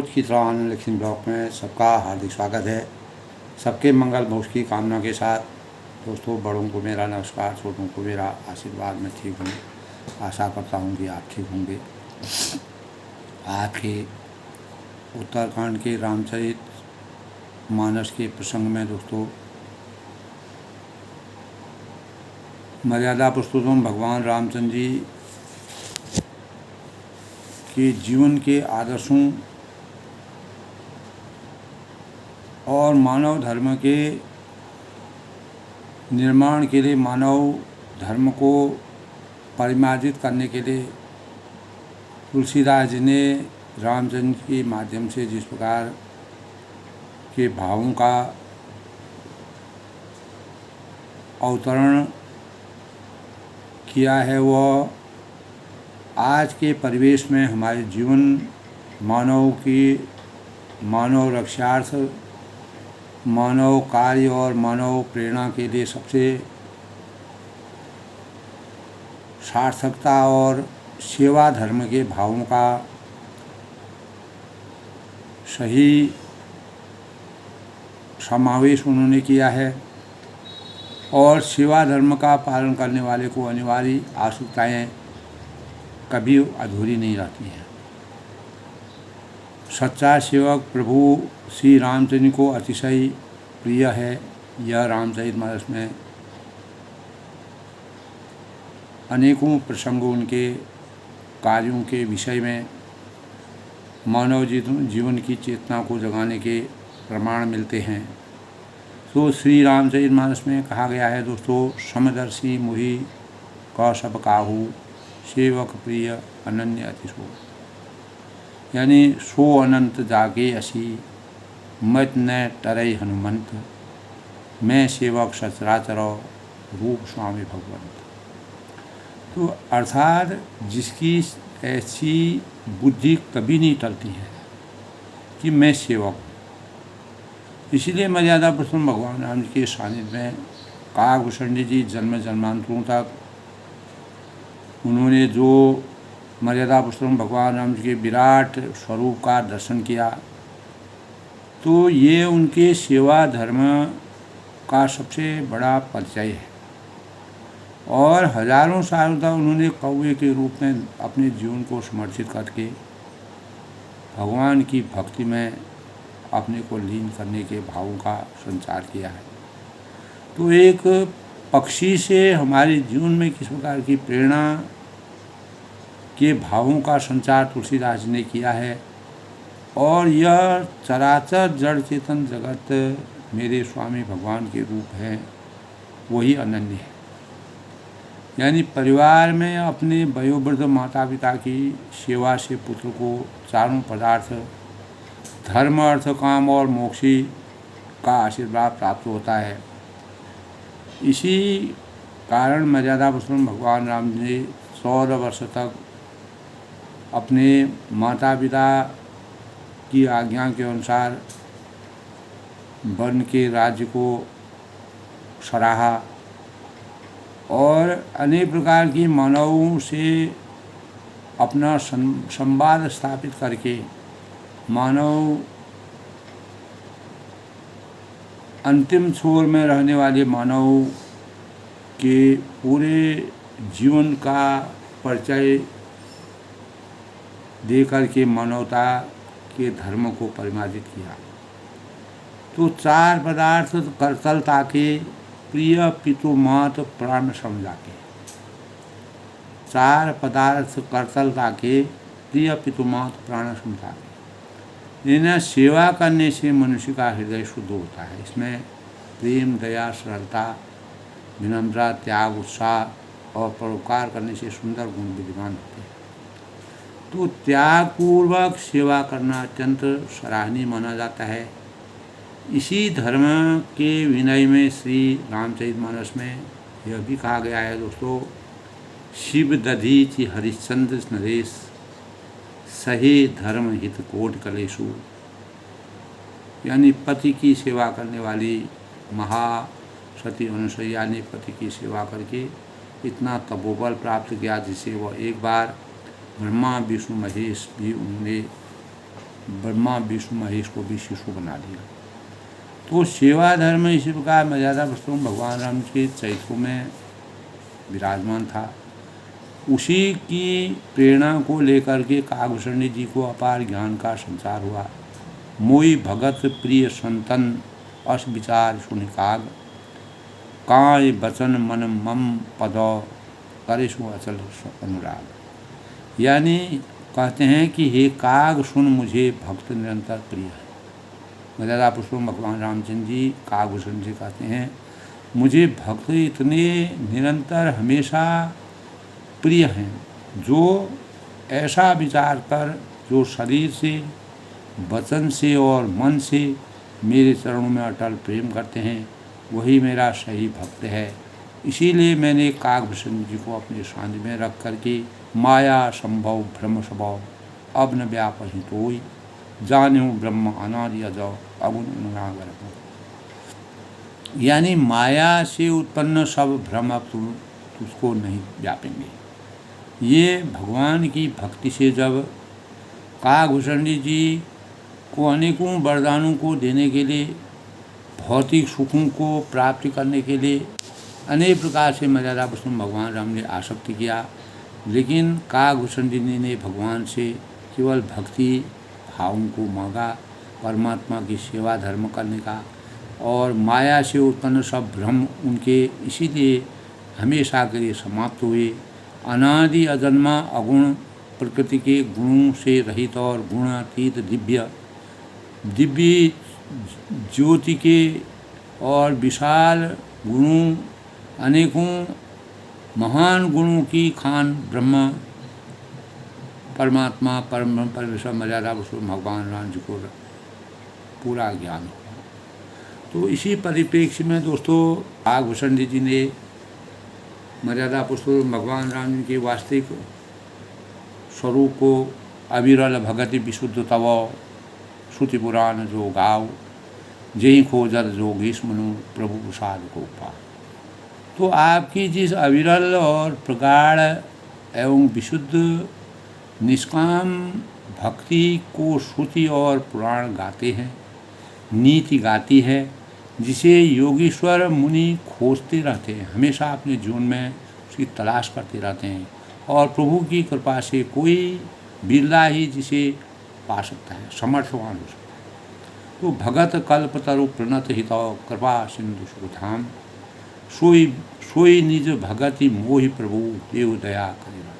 रोज़ की तरह आनंद लक्ष्मी ब्लॉग में सबका हार्दिक स्वागत है। सबके मंगल मोक्ष की कामना के साथ दोस्तों, बड़ों को मेरा नमस्कार, छोटों को मेरा आशीर्वाद। मैं ठीक हूँ, आशा करता हूँ कि आप ठीक होंगे। आज के उत्तराखंड के रामचरित मानस के प्रसंग में दोस्तों, मर्यादा पुरुषोत्तम भगवान रामचंद्र जी के जीवन के आदर्शों और मानव धर्म के निर्माण के लिए, मानव धर्म को परिमार्जित करने के लिए तुलसीदास जी ने रामचंद्र के माध्यम से जिस प्रकार के भावों का अवतरण किया है, वह आज के परिवेश में हमारे जीवन, मानव रक्षार्थ, मानव कार्य और मानव प्रेरणा के लिए सबसे सार्थकता और सेवा धर्म के भावों का सही समावेश उन्होंने किया है। और सेवा धर्म का पालन करने वाले को अनिवार्य आवश्यकताएं कभी अधूरी नहीं रहती हैं। सच्चा सेवक प्रभु श्री रामचंद्र को अतिशय प्रिय है। यह रामचरितमानस में अनेकों प्रसंगों, उनके कार्यों के विषय में मानव जीवन की चेतना को जगाने के प्रमाण मिलते हैं। तो श्री रामचरितमानस में कहा गया है दोस्तों, समदर्शी मुहि कौशब काहू, सेवक प्रिय अनन्य अतिशो। यानी सो अनंत जागे असी, मत न टरई हनुमंत, मैं सेवक सचराचर रूप स्वामी भगवंत। तो अर्थात जिसकी ऐसी बुद्धि कभी नहीं टलती है कि मैं सेवक हूँ। इसीलिए मर्यादा पुरुषोत्तम भगवान राम जी के सानिध्य में काकभूषण जी जन्म जन्मांतरों तक उन्होंने जो मर्यादा पुरुषोत्तम भगवान राम जी के विराट स्वरूप का दर्शन किया, तो ये उनके सेवा धर्म का सबसे बड़ा परिचय है। और हजारों सालों तक उन्होंने कौवे के रूप में अपने जीवन को समर्पित करके भगवान की भक्ति में अपने को लीन करने के भावों का संचार किया है। तो एक पक्षी से हमारे जीवन में किस प्रकार की प्रेरणा के भावों का संचार तुलसीदास जी ने किया है। और यह चराचर जड़ चेतन जगत मेरे स्वामी भगवान के रूप हैं, वही अनन्य है। यानी परिवार में अपने वयोवृद्ध माता पिता की सेवा से पुत्र को चारों पदार्थ धर्म, अर्थ, काम और मोक्षी का आशीर्वाद प्राप्त होता है। इसी कारण मर्यादा पुरुषोत्तम भगवान राम जी 14 वर्ष तक अपने माता पिता की आज्ञा के अनुसार वन के राज्य को सराहा और अनेक प्रकार की मानवों से अपना संवाद स्थापित करके मानव अंतिम छोर में रहने वाले मानव के पूरे जीवन का परिचय देकर के मानवता के धर्म को परिमार्जित किया। तो चार पदार्थ करतल ताके, प्रिय पितु मात प्राण समझा के। चार पदार्थ करतल ताके, प्रिय पितु मात प्राण समझा के। इन्हें सेवा करने से मनुष्य का हृदय शुद्ध होता है। इसमें प्रेम, दया, सरलता, विनम्रता, त्याग, उत्साह और परोपकार करने से सुंदर गुण विद्यमान होते हैं। तो त्यागपूर्वक सेवा करना अत्यंत सराहनीय माना जाता है। इसी धर्म के विनय में श्री रामचरितमानस में यह भी कहा गया है दोस्तों, शिव दधीचि हरिश्चंद्र नरेश, सहे धर्म हित कोट कलेशु। यानी पति की सेवा करने वाली महासती अनुसुईया ने पति की सेवा करके इतना तपोबल प्राप्त किया जिसे वह एक बार ब्रह्मा विष्णु महेश भी उन्होंने ब्रह्मा विष्णु महेश को भी शिशु बना दिया। तो सेवा धर्म इसी प्रकार मर्यादा पुरुषोत्तम भगवान राम के चरित्रों में विराजमान था। उसी की प्रेरणा को लेकर के कागभूषण जी को अपार ज्ञान का संचार हुआ। मोई भगत प्रिय संतन अस विचार सुनि काग, काय बचन मन मम पदौ करेशु अचल अनुराग। यानी कहते हैं कि हे काग सुन मुझे भक्त निरंतर प्रिय है। मर्यादा पुरुषोत्तम भगवान रामचंद्र जी कागभूषण जी कहते हैं मुझे भक्त इतने निरंतर हमेशा प्रिय हैं जो ऐसा विचार कर, जो शरीर से वचन से और मन से मेरे चरणों में अटल प्रेम करते हैं, वही मेरा सही भक्त है। इसीलिए मैंने कागभूषण जी को अपने सानिध्य में रख करके माया संभव भ्रम स्वभाव अब न व्यापहि तोई, जान्यो ब्रह्म अनादि अजौ अगुण अनुराग। यानी माया से उत्पन्न सब भ्रम अब तुझको नहीं व्यापेंगे। ये भगवान की भक्ति से जब कागभूषण जी को अनेकों वरदानों को देने के लिए, भौतिक सुखों को प्राप्ति करने के लिए अनेक प्रकार से मर्यादा पुरुषोत्तम भगवान राम ने आसक्ति किया, लेकिन कागभूषण जी ने भगवान से केवल भक्ति भावों को मांगा, परमात्मा की सेवा धर्म करने का, और माया से उत्पन्न सब भ्रम उनके इसीलिए हमेशा के लिए समाप्त हुए। अनादि अजन्मा अगुण प्रकृति के गुणों से रहित और गुणातीत दिव्य ज्योति के और विशाल गुणों अनेकों महान गुणों की खान ब्रह्म परमात्मा परम परमेश्वर मर्यादा पुरुषोत्तम भगवान राम जी को पूरा ज्ञान हुआ। तो इसी परिप्रेक्ष्य में दोस्तों कागभूषण जी ने मर्यादा पुरुषोत्तम भगवान राम जी के वास्तविक स्वरूप को अविरल भगति विशुद्ध तव श्रुति पुराण जो गाव, जही खोजर जोगीश मनु प्रभु प्रसाद को पा। तो आपकी जिस अविरल और प्रगाढ़ एवं विशुद्ध निष्काम भक्ति को श्रुति और पुराण गाते हैं, नीति गाती है, जिसे योगीश्वर मुनि खोजते रहते हैं, हमेशा अपने जीवन में उसकी तलाश करते रहते हैं, और प्रभु की कृपा से कोई बिरला ही जिसे पा सकता है, समर्थवान हो सकता है। तो भगत कल्पतरु प्रणत हितौ कृपा सिंधु सुधाम, सोई निज भगति मोहि प्रभु देव दया करेगा।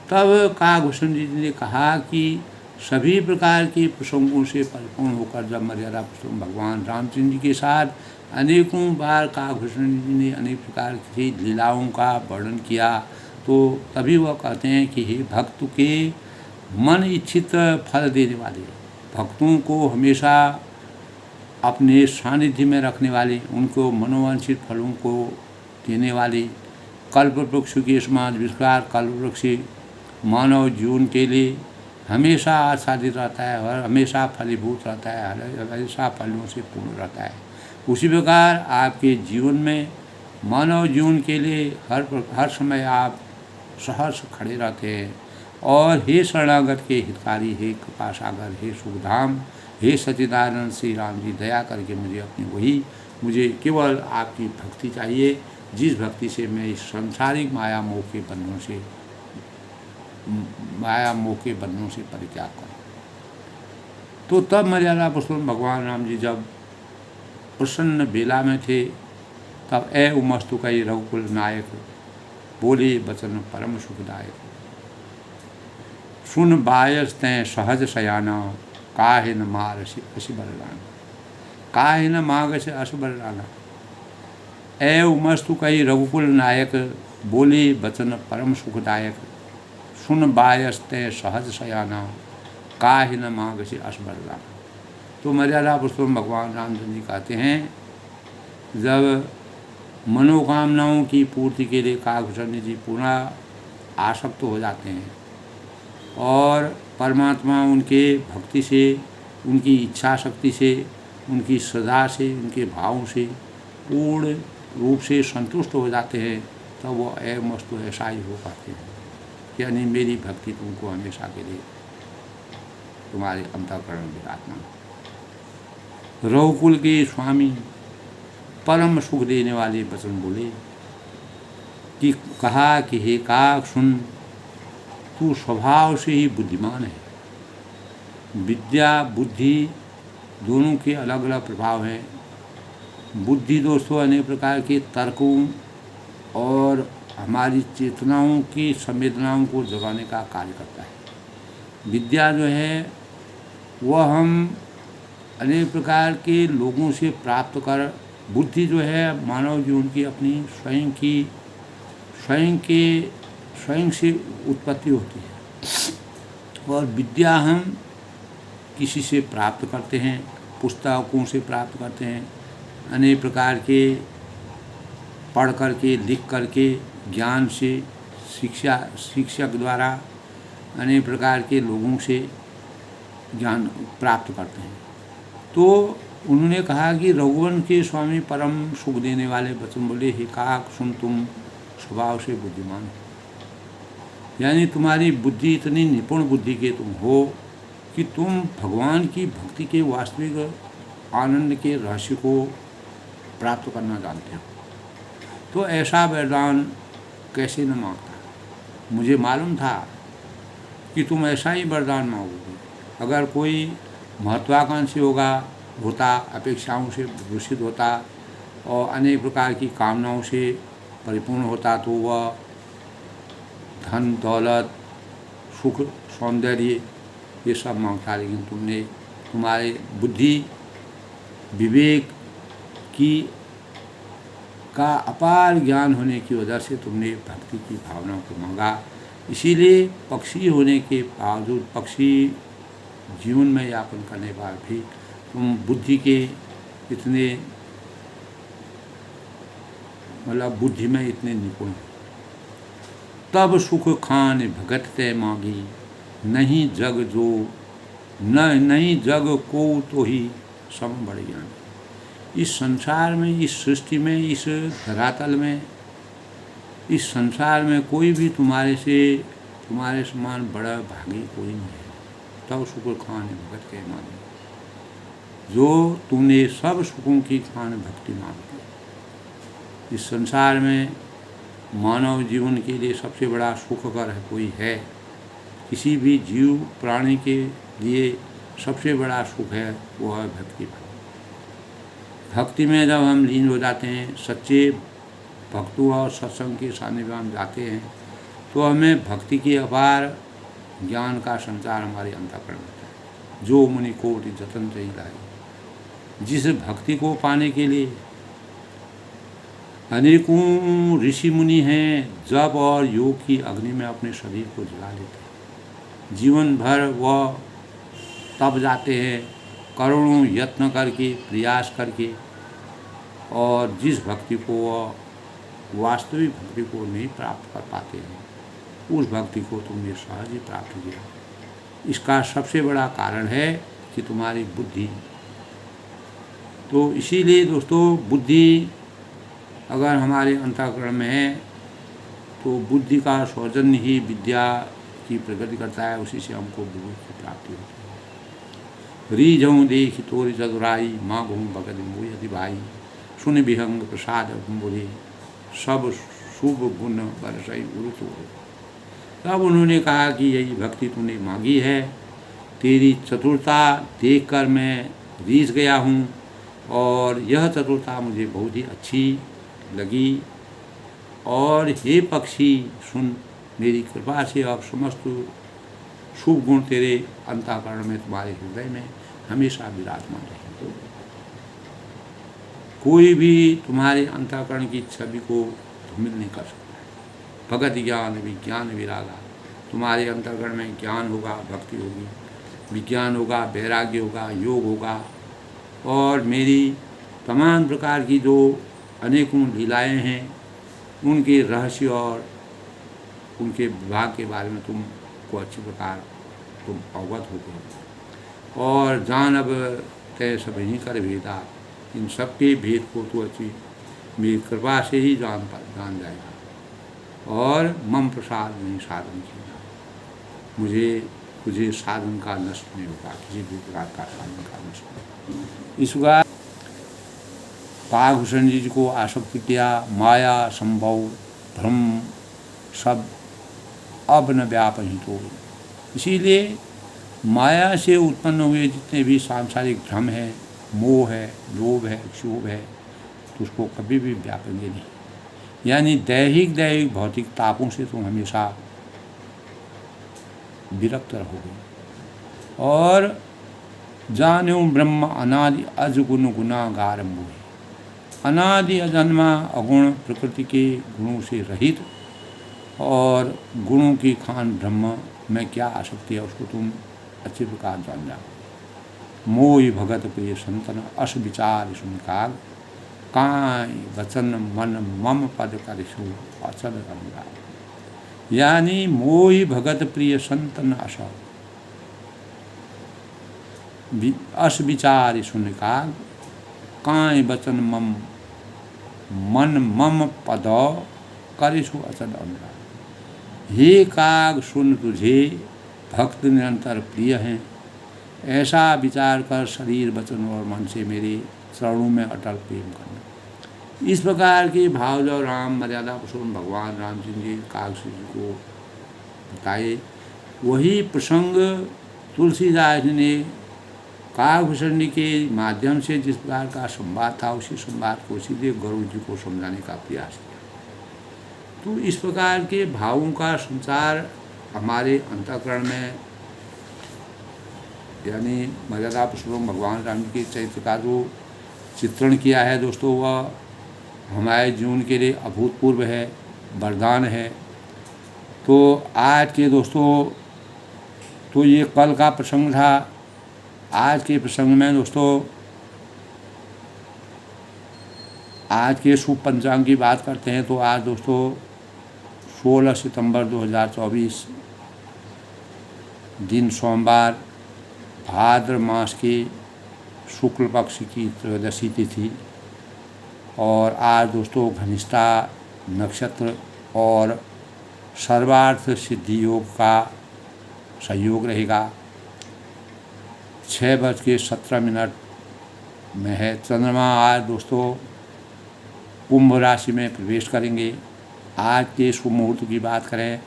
तब कागभूषण जी ने कहा कि सभी प्रकार के प्रसंगों से परिपूर्ण होकर जब मर्यादा पुरुषोत्तम भगवान रामचंद्र जी के साथ अनेकों बार कागभूषण जी ने अनेक प्रकार की लीलाओं का वर्णन किया, तो तभी वह कहते हैं कि हे भक्त के मन इच्छित फल देने वाले, भक्तों को हमेशा अपने सानिध्य में रखने वाले, उनको मनोवांछित फलों को देने वाले, कल्प वृक्ष के समान विस्तार कल्प वृक्ष मानव जीवन के लिए हमेशा आच्छादित रहता है और हमेशा फलीभूत रहता है, हमेशा फलों से पूर्ण रहता है। उसी प्रकार आपके जीवन में मानव जीवन के लिए हर समय आप सहर्ष खड़े रहते हैं। और हे शरणागत के हितकारी, हे कृपा सागर, हे सुखधाम, हे सच्चिदानंद श्री राम जी, दया करके मुझे केवल आपकी भक्ति चाहिए, जिस भक्ति से मैं इस सांसारिक माया मोह के बंधनों से परित्याग करूं। तो तब मर्यादा पुरुषोत्तम भगवान राम जी जब प्रसन्न बेला में थे, तब ए उमस्तु कई रघुकुल नायक, बोले बचन परम सुखदायक। सुन बायस तैं सहज शयाना, काहे न मार असी बरलाना, काहे न माग से अस बरलाना। ए उमस्तु कई रघुकुल नायक, बोले बचन परम सुखदायक। सुन बायस तैं सहज शयाना, काहे न माग से अस बरलाना। तो मर्यादा पुरुषोत्तम भगवान रामचंद्र जी कहते हैं, जब मनोकामनाओं की पूर्ति के लिए कागभूषण जी पूरा आसक्त हो जाते हैं और परमात्मा उनके भक्ति से, उनकी इच्छा शक्ति से, उनकी श्रद्धा से, उनके भावों से पूर्ण रूप से संतुष्ट हो जाते हैं, तब तो वो ए मस्तु ऐसा ही हो पाते हैं, यानी मेरी भक्ति तुमको हमेशा के लिए तुम्हारे अंतःकरण में विराजमान। रघुकुल के स्वामी परम सुख देने वाले वचन बोले कि कहा कि हे काक सुन, तू स्वभाव से ही बुद्धिमान है। विद्या बुद्धि दोनों के अलग अलग प्रभाव हैं। बुद्धि दोस्तों अनेक प्रकार के तर्कों और हमारी चेतनाओं की संवेदनाओं को जगाने का कार्य करता है। विद्या जो है वह हम अनेक प्रकार के लोगों से प्राप्त कर, बुद्धि जो है मानव जीवन की अपनी स्वयं से उत्पत्ति होती है। और विद्या हम किसी से प्राप्त करते हैं, पुस्तकों से प्राप्त करते हैं, अनेक प्रकार के पढ़ करके लिख करके ज्ञान से शिक्षक द्वारा अनेक प्रकार के लोगों से ज्ञान प्राप्त करते हैं। तो उन्होंने कहा कि रघुवन के स्वामी परम सुख देने वाले वचन बोले, हे काक सुन, तुम स्वभाव से बुद्धिमान हो। यानी तुम्हारी बुद्धि इतनी निपुण बुद्धि के तुम हो कि तुम भगवान की भक्ति के वास्तविक आनंद के रहस्य को प्राप्त करना जानते हो। तो ऐसा वरदान कैसे न मांगता। मुझे मालूम था कि तुम ऐसा ही वरदान मांगोगे। अगर कोई महत्वाकांक्षी होता, अपेक्षाओं से दूषित होता और अनेक प्रकार की कामनाओं से परिपूर्ण होता तो वह धन दौलत सुख सौंदर्य ये सब मांगता। लेकिन तुम्हारे बुद्धि विवेक का अपार ज्ञान होने की वजह से तुमने भक्ति की भावना को मांगा। इसीलिए पक्षी होने के बावजूद, पक्षी जीवन में यापन करने बाद भी तुम बुद्धि के इतने बुद्धि में इतने निपुण हो। तब सुख खान भगत ते मांगी, नहीं जग को तो ही सम बड़े ज्ञान। इस संसार में, इस सृष्टि में, इस धरातल में, इस संसार में कोई भी तुम्हारे समान बड़ा भागी कोई नहीं है। तब सुख खान भगत के मांगी, जो तुमने सब सुखों की खान भक्ति मांगी। इस संसार में मानव जीवन के लिए सबसे बड़ा सुख अगर कोई है, किसी भी जीव प्राणी के लिए सबसे बड़ा सुख है, वो है भक्ति। भक्ति में जब हम लीन हो जाते हैं, सच्चे भक्तों और सत्संग के सानिध्य में हम जाते हैं, तो हमें भक्ति के अपार ज्ञान का संचार हमारे अंतःकरण होता है। जो मुनि कोटि जतन सही लाए। जिस भक्ति को पाने के लिए अनेकों ऋषि मुनि हैं, जप और योग की अग्नि में अपने शरीर को जला लेते हैं। जीवन भर वह तप जाते हैं, करोड़ों यत्न करके, प्रयास करके, और जिस भक्ति को वह वास्तविक भक्ति को नहीं प्राप्त कर पाते हैं, उस भक्ति को तुमने सहज ही प्राप्त किया। इसका सबसे बड़ा कारण है कि तुम्हारी बुद्धि। तो इसीलिए दोस्तों, बुद्धि अगर हमारे अंतःकरण में है तो बुद्धि का सौजन्य ही विद्या की प्रगति करता है। उसी से हमको विवेक की प्राप्ति होती है। रीझऊँ देख तोरी चतुराई, माँ घूम भगत मोहि अति भाई। सुन विहंग प्रसाद बोले, सब शुभ गुण बरसई उरु तोरे। तब उन्होंने कहा कि यही भक्ति तूने मांगी है, तेरी चतुरता देखकर मैं रीझ गया हूँ, और यह चतुरता मुझे बहुत ही अच्छी लगी। और हे पक्षी सुन, मेरी कृपा से अब समस्त शुभ गुण तेरे अंतःकरण में, तुम्हारे हृदय में हमेशा विराजमान रहे। कोई भी तुम्हारे अंतःकरण की छवि को धूमिल नहीं कर सकता। भगत ज्ञान विज्ञान विरागा। तुम्हारे अंतःकरण में ज्ञान होगा, भक्ति होगी, विज्ञान होगा, वैराग्य होगा, योग होगा, और मेरी तमाम प्रकार की जो अनेकों लीलाएं हैं, उनके रहस्य और उनके विभाग के बारे में तुमको अच्छी प्रकार तुम अवगत हो गए। और जान अब तय सब ही कर भेदा, इन सब के भेद को तो अच्छी मेरी कृपा से ही जान जाएगा। और मम प्रसाद नहीं साधन किया, मुझे तुझे साधन का नष्ट नहीं होगा, किसी भी प्रकार का साधन का नष्ट नहीं। इस प्रकार काकभूषण जी को आसक्त किया, माया संभव भ्रम सब अब न व्यापहित हो। इसीलिए माया से उत्पन्न हुए जितने भी सांसारिक भ्रम है, मोह है, लोभ है, क्षोभ है, तो उसको कभी भी व्यापेंगे नहीं। यानी दैहिक भौतिक तापों से तुम हमेशा विरक्त रहोगे। और जानो ब्रह्म अनादि अजगुण गुणागार मोहि, अनादि अजन्मा अगुण प्रकृति के गुणों से रहित और गुणों की खान ब्रह्म में क्या आसक्ति है उसको तुम अच्छे प्रकार जान जाओ। मोहि भगत प्रिय संतन अस विचार सुनकाग, काय वचन मन मम पद करिशु अचल अनुराग। यानी मोहि भगत प्रिय संतन अस विचार सुनकाग, काय वचन मम मन मम पद करिशु अचल अनुराग। हे काग सुन तुझे भक्त निरंतर प्रिय हैं, ऐसा विचार कर शरीर वचन और मन से मेरे चरणों में अटल प्रेम करना। इस प्रकार के भाव जो राम मर्यादा पुरुषोत्तम भगवान रामचंद्र जी कागभूषण जी को बताए, वही प्रसंग तुलसीदास ने काकभूषण जी के माध्यम से जिस प्रकार का संवाद था, उसी संवाद को सीधे गरुड़ जी को समझाने का प्रयास किया। तो इस प्रकार के भावों का संचार हमारे अंतःकरण में, यानी मर्यादा पुरुषोत्तम भगवान राम के चरित्र का जो चित्रण किया है दोस्तों, वह हमारे जीवन के लिए अभूतपूर्व है, वरदान है। तो आज के दोस्तों, तो ये कल का प्रसंग था। आज के प्रसंग में दोस्तों, आज के शुभ पंचांग की बात करते हैं। तो आज दोस्तों 16 सितंबर 2024 दिन सोमवार, भाद्र मास के शुक्ल पक्ष की त्रयोदशी तिथि, और आज दोस्तों घनिष्ठा नक्षत्र और सर्वार्थ सिद्धि योग का संयोग रहेगा। 6:17 में है। चंद्रमा आज दोस्तों कुंभ राशि में प्रवेश करेंगे। आज के शुभ मुहूर्त की बात करें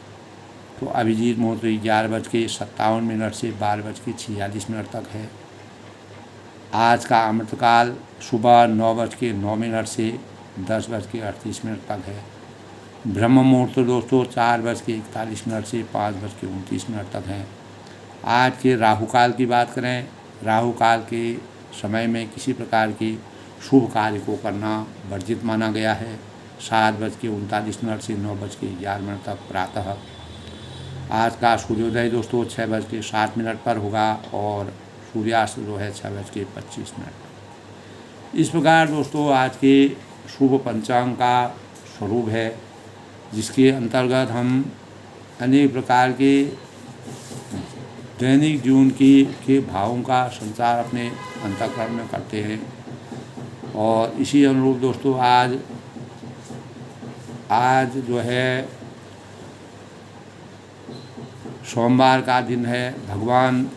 तो अभिजीत मुहूर्त 11:57 से 12:46 तक है। आज का अमृतकाल सुबह 9:09 से 10:38 तक है। ब्रह्म मुहूर्त दोस्तों 4:41 से 5:29 तक है। आज के राहु काल की बात करें, राहु काल के समय में किसी प्रकार के शुभ कार्य को करना वर्जित माना गया है। 7:39 से 9:11 तक प्रातः। आज का सूर्योदय दोस्तों 6:07 पर होगा और सूर्यास्त जो है 6:25। इस प्रकार दोस्तों आज के शुभ पंचांग का स्वरूप है, जिसके अंतर्गत हम अनेक प्रकार के दैनिक जीवन के भावों का संचार अपने अंतःकरण में करते हैं। और इसी अनुरूप दोस्तों आज जो है सोमवार का दिन है, भगवान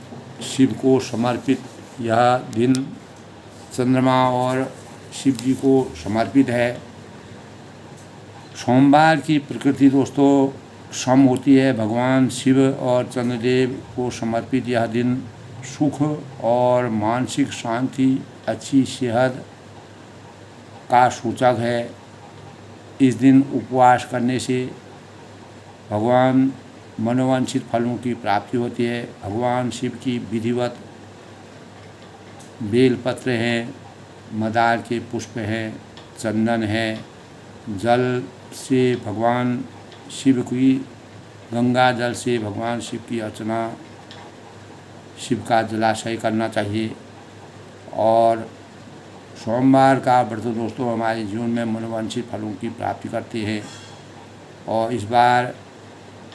शिव को समर्पित यह दिन चंद्रमा और शिव जी को समर्पित है। सोमवार की प्रकृति दोस्तों सम होती है। भगवान शिव और चंद्रदेव को समर्पित यह दिन सुख और मानसिक शांति, अच्छी सेहत का सूचक है। इस दिन उपवास करने से भगवान मनोवांछित फलों की प्राप्ति होती है। भगवान शिव की विधिवत बेलपत्र हैं, मदार के पुष्प हैं, चंदन है, जल से भगवान शिव की, गंगा जल से भगवान शिव की अर्चना, शिव का जलाशय करना चाहिए। और सोमवार का व्रत दोस्तों हमारे जीवन में मनोवांछित फलों की प्राप्ति करते हैं और इस बार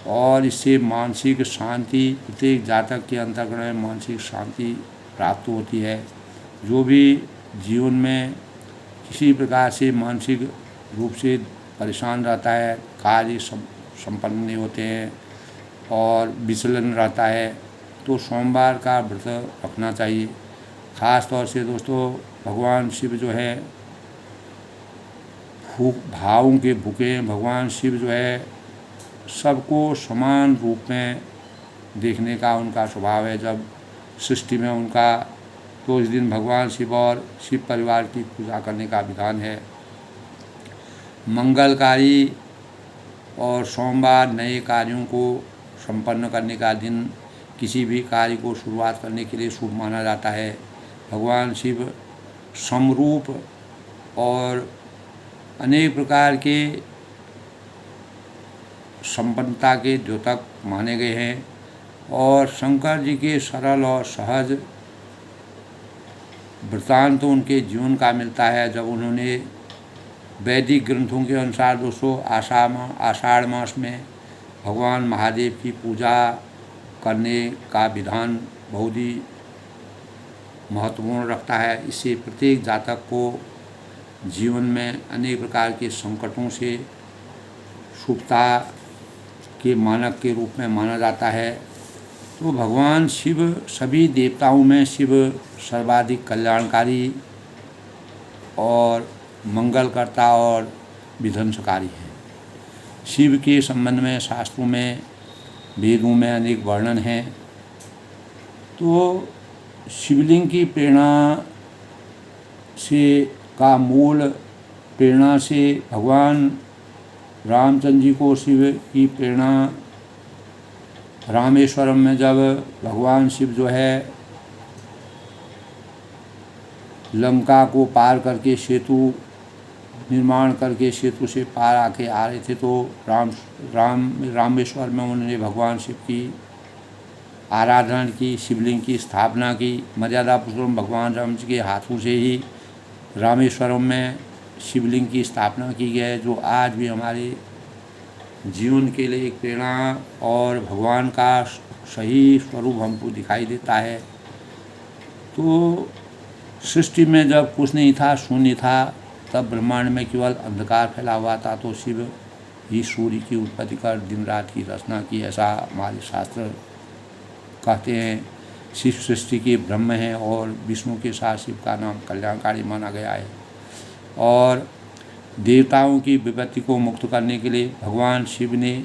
और इससे मानसिक शांति, प्रत्येक जातक के अंतर्गत में मानसिक शांति प्राप्त होती है। जो भी जीवन में किसी प्रकार से मानसिक रूप से परेशान रहता है, कार्य संपन्न नहीं होते हैं और विचलन रहता है, तो सोमवार का व्रत रखना चाहिए। ख़ास तौर से दोस्तों भगवान शिव जो है भावों के भूखे हैं। भगवान शिव जो है सबको समान रूप में देखने का उनका स्वभाव है। जब सृष्टि में उनका तो इस दिन भगवान शिव और शिव परिवार की पूजा करने का विधान है। मंगलकारी और सोमवार नए कार्यों को संपन्न करने का दिन, किसी भी कार्य को शुरुआत करने के लिए शुभ माना जाता है। भगवान शिव समरूप और अनेक प्रकार के संपन्नता के द्योतक माने गए हैं और शंकर जी के सरल और सहज वृत्तांत तो उनके जीवन का मिलता है। जब उन्होंने वैदिक ग्रंथों के अनुसार दोस्तों आषाढ़ मास में भगवान महादेव की पूजा करने का विधान बहुत ही महत्वपूर्ण रखता है। इससे प्रत्येक जातक को जीवन में अनेक प्रकार के संकटों से शुभता के मानक के रूप में माना जाता है। तो भगवान शिव सभी देवताओं में शिव सर्वाधिक कल्याणकारी और मंगलकर्ता और विध्वंसकारी है। शिव के संबंध में शास्त्रों में वेदों में अनेक वर्णन हैं। तो शिवलिंग की प्रेरणा से भगवान रामचंद्र जी को शिव की प्रेरणा रामेश्वरम में जब भगवान शिव जो है लंका को पार करके सेतु निर्माण करके सेतु से पार आके आ रहे थे, तो रामेश्वर में उन्होंने भगवान शिव की आराधना की, शिवलिंग की स्थापना की। मर्यादा पुरुषोत्तम भगवान राम जी के हाथों से ही रामेश्वरम में शिवलिंग की स्थापना की गई है, जो आज भी हमारे जीवन के लिए एक प्रेरणा और भगवान का सही स्वरूप हमको दिखाई देता है। तो सृष्टि में जब कुछ नहीं था, शून्य था, तब ब्रह्मांड में केवल अंधकार फैला हुआ था, तो शिव ही सूर्य की उत्पत्ति कर दिन रात की रचना की, ऐसा हमारे शास्त्र कहते हैं। शिव सृष्टि के ब्रह्म हैं और विष्णु के साथ शिव का नाम कल्याणकारी माना गया है। और देवताओं की विपत्ति को मुक्त करने के लिए भगवान शिव ने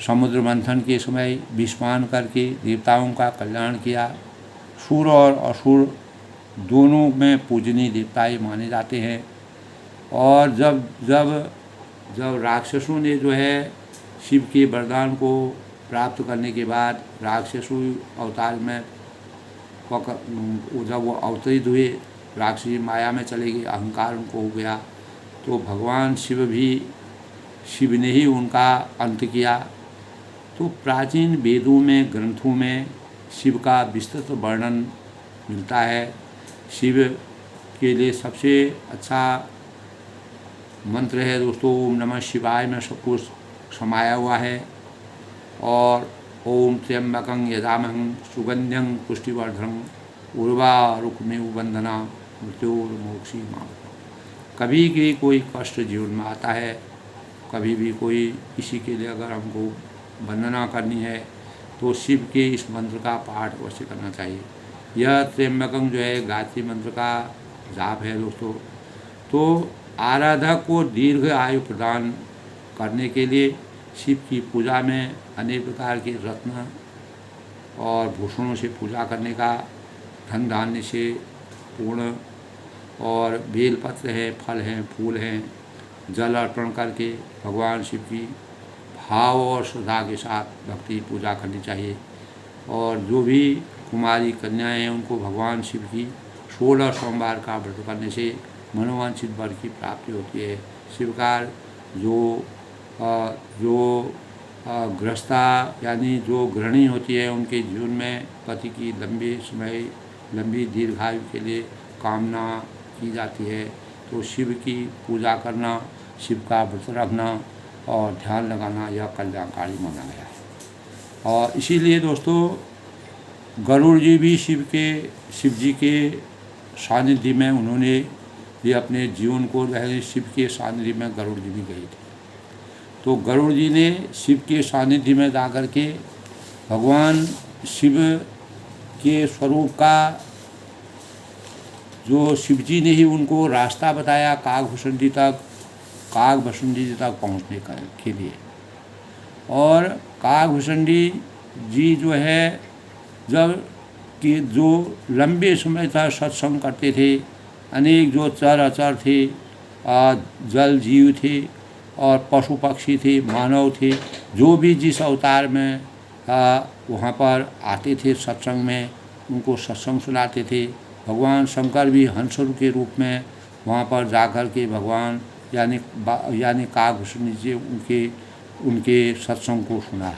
समुद्र मंथन के समय विस्मान करके देवताओं का कल्याण किया। सूर और असुर दोनों में पूजनीय देवताएं माने जाते हैं। और जब राक्षसों ने जो है शिव के वरदान को प्राप्त करने के बाद राक्षसों अवतार में जब वो अवतरित हुए, राक्षसी माया में चले गए, अहंकार उनको हो गया, तो भगवान शिव ने ही उनका अंत किया। तो प्राचीन वेदों में ग्रंथों में शिव का विस्तृत वर्णन मिलता है। शिव के लिए सबसे अच्छा मंत्र है दोस्तों ओम नमः शिवाय में सब कुछ समाया हुआ है। और ओम त्र्यंबकं यजामहं सुगंध्यं पुष्टिवर्धनं उर्वारुकमेव बंधना मृत्योर्मोक्षीमामृतम्। कभी भी कोई कष्ट जीवन में आता है, कभी भी कोई किसी के लिए अगर हमको वंदना करनी है तो शिव के इस मंत्र का पाठ अवश्य करना चाहिए। यह त्र्यंबकं जो है गायत्री मंत्र का जाप है दोस्तों। तो आराधक को दीर्घ आयु प्रदान करने के लिए शिव की पूजा में अनेक प्रकार के रत्न और भूषणों से पूजा करने का, धन धान्य से पूर्ण, और बेलपत्र है, फल हैं, फूल हैं, जल अर्पण करके भगवान शिव की भाव और श्रद्धा के साथ भक्ति पूजा करनी चाहिए। और जो भी कुमारी कन्याएं हैं उनको भगवान शिव की 16 सोमवार का व्रत करने से मनोवांछित वर की प्राप्ति होती है। शिवकार जो गृहस्था यानी जो गृहिणी होती है, उनके जीवन में पति की लंबी दीर्घायु के लिए कामना की जाती है। तो शिव की पूजा करना, शिव का व्रत रखना और ध्यान लगाना यह कल्याणकारी माना गया है। और इसीलिए दोस्तों गरुड़ जी भी शिव जी के सानिध्य में उन्होंने ये अपने जीवन को रहे, शिव के सानिध्य में गरुड़ जी भी गए थे। तो गरुड़ जी ने शिव के सानिध्य में जाकर के भगवान शिव के स्वरूप का जो शिव जी ने ही उनको रास्ता बताया काकभूषण जी तक, काकभूषण जी तक पहुँचने के लिए। और काकभूषण जी जो है जब कि जो लंबे समय तक सत्संग करते थे, अनेक जो चर अचर थे, जल जीव थे और पशु पक्षी थे, मानव थे, जो भी जिस अवतार में वहाँ पर आते थे सत्संग में, उनको सत्संग सुनाते थे। भगवान शंकर भी हंसरू के रूप में वहाँ पर जाकर के भगवान यानी काकभूषण जी उनके सत्संग को सुना।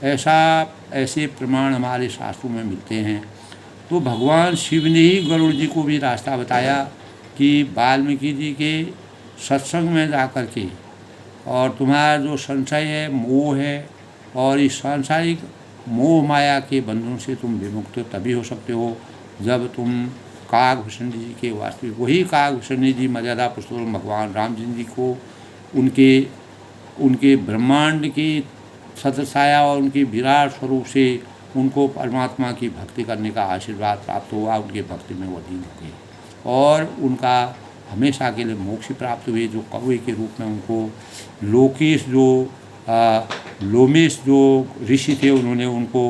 ऐसे प्रमाण हमारे शास्त्रों में मिलते हैं। तो भगवान शिव ने ही गरुड़ जी को भी रास्ता बताया कि वाल्मीकि जी के सत्संग में जाकर के और तुम्हारा जो संशय है, मोह है, और इस सांसारिक मोह माया के बंधनों से तुम विमुक्त तभी हो सकते हो जब तुम काकभूषण जी के वास्तविक वही काकभूषण जी मर्यादा पुरुषोत्तम भगवान राम जी को उनके ब्रह्मांड की छत्रछाया और उनके विराट स्वरूप से उनको परमात्मा की भक्ति करने का आशीर्वाद प्राप्त हुआ। उनके भक्ति में वो लीन हो गए और उनका हमेशा के लिए मोक्ष प्राप्त हुए। जो कौवे के रूप में उनको लोमेश जो ऋषि थे उन्होंने उनको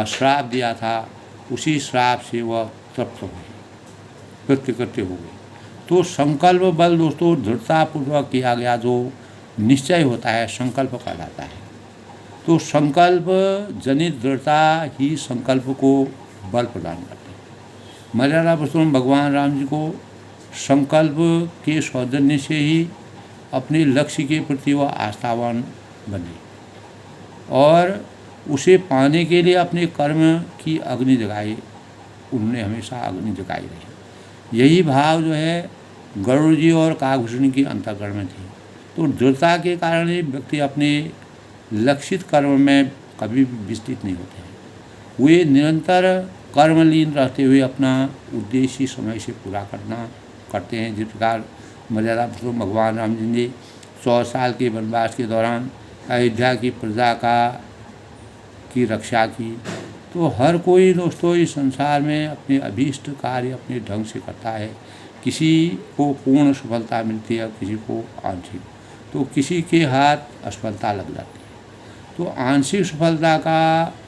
श्राप दिया था, उसी श्राप से वह तृप्त हो गए, कृत्य हो गए। तो संकल्प बल दोस्तों दृढ़तापूर्वक किया गया जो निश्चय होता है संकल्प कहलाता है। तो संकल्प जनित दृढ़ता ही संकल्प को बल प्रदान करते हैं। मर्यादा पुरुषोत्तम भगवान राम जी को संकल्प के सौजन्य से ही अपने लक्ष्य के प्रति वह आस्थावान बने और उसे पाने के लिए अपने कर्म की अग्नि जगाई। उन्होंने हमेशा अग्नि जगाई रही। यही भाव जो है गरुड़ जी और काकभूषण की अंतःकरण में थी। तो दृढ़ता के कारण ही व्यक्ति अपने लक्षित कर्म में कभी भी विस्तृत नहीं होते हैं। वे निरंतर कर्मलीन रहते हुए अपना उद्देश्य समय से पूरा करते हैं। जिस प्रकार मर्यादा पुरुषोत्तम भगवान राम जी ने 100 साल के वनवास के दौरान अयोध्या की प्रजा की रक्षा की। तो हर कोई दोस्तों इस संसार में अपने अभीष्ट कार्य अपने ढंग से करता है। किसी को पूर्ण सफलता मिलती है, किसी को आंशिक, तो किसी के हाथ असफलता लग जाती है। तो आंशिक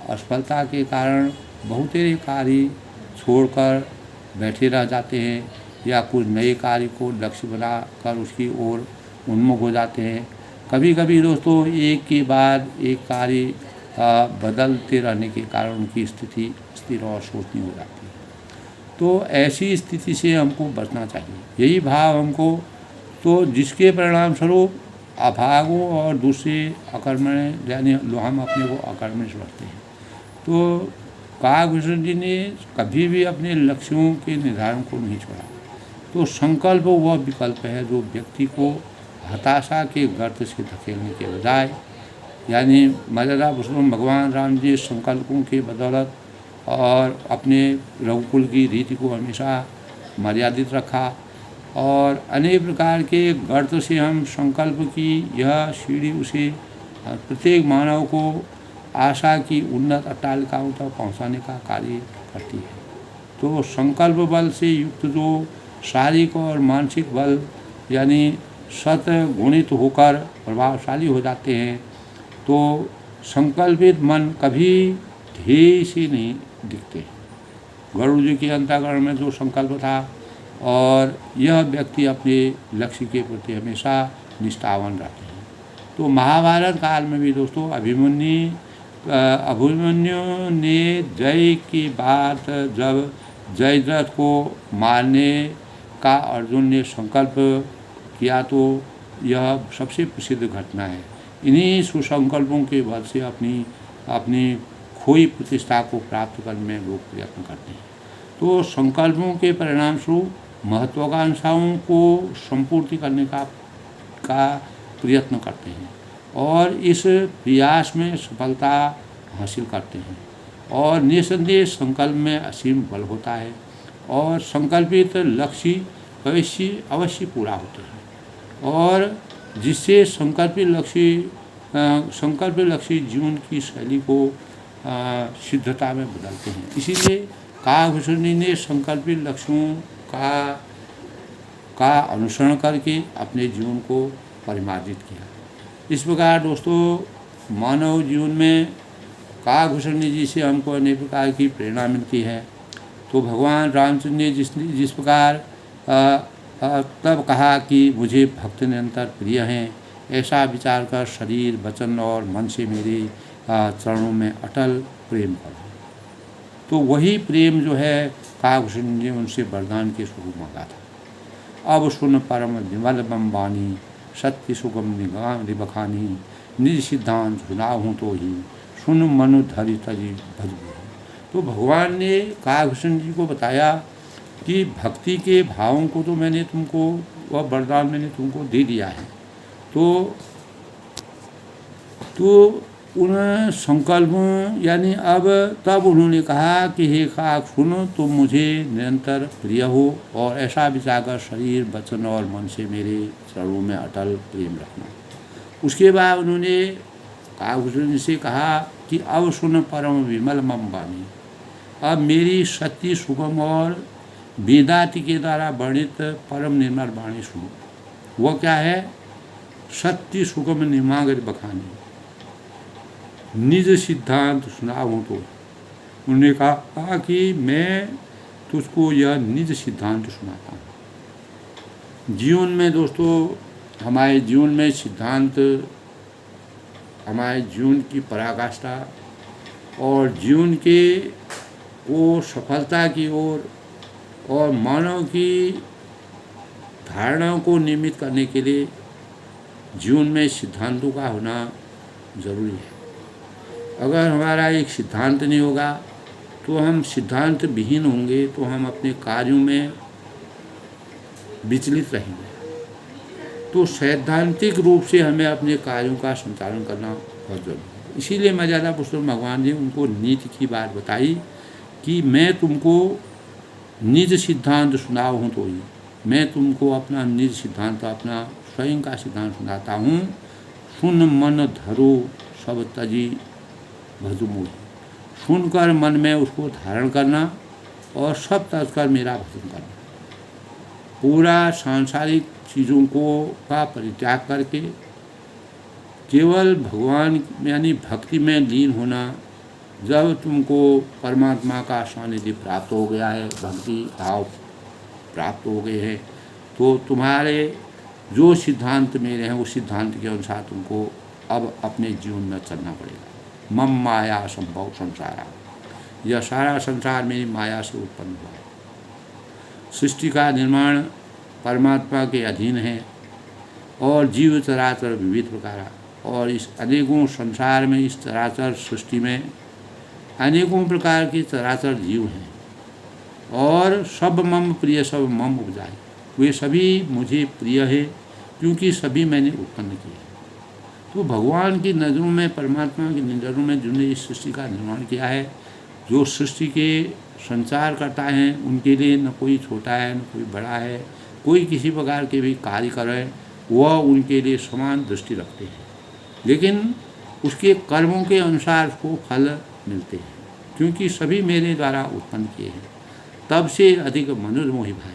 असफलता के कारण बहुतेरे कार्य छोड़कर बैठे रह जाते हैं या कुछ नए कार्य को लक्ष्य बनाकर उसकी ओर उन्मुख हो जाते हैं। कभी कभी दोस्तों एक के बाद एक कार्य बदलते रहने के कारण उनकी स्थिति स्थिर और शोचनीय हो जाती है। तो ऐसी स्थिति से हमको बचना चाहिए। यही भाव हमको तो जिसके परिणाम स्वरूप अभागों और दूसरे अकर्मण्य यानी हम अपने को अकर्मण्य समझते हैं। तो काकभूषण जी ने कभी भी अपने लक्ष्यों के निर्धारण को नहीं छोड़ा। तो संकल्प वह विकल्प है जो व्यक्ति को हताशा के गर्त से धकेलने के बजाय, यानी मर्यादा पुरुषोत्तम भगवान राम जी संकल्पों के बदौलत और अपने रघुकुल की रीति को हमेशा मर्यादित रखा और अनेक प्रकार के गर्त से हम संकल्प की यह सीढ़ी उसे प्रत्येक मानव को आशा की उन्नत अट्टालिकाओं तक पहुंचाने का कार्य करती है। तो संकल्प बल से युक्त जो शारीरिक और मानसिक बल यानी सत गुणित होकर प्रभावशाली हो जाते हैं, तो संकल्पित मन कभी ध्येय से नहीं दिखते। गरुड़ जी के अंतःकरण में जो संकल्प था और यह व्यक्ति अपने लक्ष्य के प्रति हमेशा निष्ठावान रहते हैं। तो महाभारत काल में भी दोस्तों अभिमन्यु ने जय की बात जब जयद्रथ को मारने का अर्जुन ने संकल्प किया तो यह सबसे प्रसिद्ध घटना है। इन्हीं सुसंकल्पों के बल से अपनी खोई प्रतिष्ठा को प्राप्त करने में लोग प्रयत्न करते हैं। तो संकल्पों के परिणाम स्वरूप महत्वाकांक्षाओं को संपूर्ति करने का प्रयत्न करते हैं और इस प्रयास में सफलता हासिल करते हैं और निसंदेह संकल्प में असीम बल होता है और संकल्पित लक्ष्य अवश्य पूरा होते हैं और जिससे संकल्पित लक्ष्य जीवन की शैली को सिद्धता में बदलते हैं। इसीलिए काकभूषणी ने संकल्पित लक्ष्यों का अनुसरण करके अपने जीवन को परिमार्जित किया। इस प्रकार दोस्तों मानव जीवन में काकभूषणी जी से हमको अनेक प्रकार की प्रेरणा मिलती है। तो भगवान रामचंद्र ने जिस प्रकार तब कहा कि मुझे भक्त निरंतर प्रिय हैं, ऐसा विचार कर शरीर वचन और मन से मेरे चरणों में अटल प्रेम करो। तो वही प्रेम जो है काकभूषणी ने उनसे वरदान के स्वरूप मांगा था। अब सुन परम विमल बम वाणी, सत्य सुगम निगाम बखानी, निज सिद्धांत सुनाहूँ तो ही, सुन मनु धरि तजी भजबू। तो भगवान ने काकभूषण जी को बताया कि भक्ति के भावों को तो मैंने तुमको, वह वरदान मैंने तुमको दे दिया है। तो उन संकल्पों यानी अब तब उन्होंने कहा कि हे काक सुनो, तुम मुझे निरंतर प्रिय हो और ऐसा विचार कर शरीर वचन और मन से मेरे चरणों में अटल प्रेम रखना। उसके बाद उन्होंने काकभूषण से कहा कि अब सुन परम विमल मम वाणी, अब मेरी सत्य सुगम और वेदांत के द्वारा वर्णित परम निर्मल वाणी सुनो। वह क्या है? सत्य सुगम निमागर बखानी, निज सिद्धांत सुनाऊँ तो। उन्होंने कहा कि मैं तुझको यह निज सिद्धांत सुनाता हूँ। जीवन में दोस्तों हमारे जीवन में सिद्धांत हमारे जीवन की पराकाष्ठा और जीवन के वो सफलता की ओर और मानव की धारणाओं को नियमित करने के लिए जीवन में सिद्धांतों का होना जरूरी है। अगर हमारा एक सिद्धांत नहीं होगा तो हम सिद्धांत विहीन होंगे, तो हम अपने कार्यों में विचलित रहेंगे। तो सैद्धांतिक रूप से हमें अपने कार्यों का संचालन करना बहुत जरूरी है। इसीलिए मर्यादा पुरुषोत्तम भगवान ने उनको नीति की बात बताई कि मैं तुमको निज सिद्धांत सुनाऊँ तो ही, मैं तुमको अपना निज सिद्धांत, अपना स्वयं का सिद्धांत सुनाता हूँ। सुन मन धरो सब तजी भजमोही, सुनकर मन में उसको धारण करना और सब तज कर मेरा भजन करना। पूरा सांसारिक चीज़ों को का परित्याग करके केवल भगवान यानी भक्ति में लीन होना। जब तुमको परमात्मा का सानिध्य प्राप्त हो गया है, भक्ति भाव प्राप्त हो गए हैं, तो तुम्हारे जो सिद्धांत मेरे हैं उस सिद्धांत के अनुसार तुमको अब अपने जीवन में चलना पड़ेगा। मम माया संभव संसारा, यह सारा संसार मेरी माया से उत्पन्न हुआ है। सृष्टि का निर्माण परमात्मा के अधीन है और जीव चराचर विविध प्रकार, और इस अनेकों संसार में, इस चराचर सृष्टि में अनेकों प्रकार के चराचर जीव हैं और सब मम प्रिय सब मम उपजाए, वे सभी मुझे प्रिय है क्योंकि सभी मैंने उत्पन्न किए। तो भगवान की नज़रों में, परमात्मा की नज़रों में जिन्होंने इस सृष्टि का निर्माण किया है, जो सृष्टि के संचार करता है, उनके लिए न कोई छोटा है न कोई बड़ा है, कोई किसी प्रकार के भी कार्य करे वह उनके लिए समान दृष्टि रखते हैं, लेकिन उसके कर्मों के अनुसार उसको फल मिलते हैं क्योंकि सभी मेरे द्वारा उत्पन्न किए हैं। तब से अधिक मनुष्य मोहि भाई,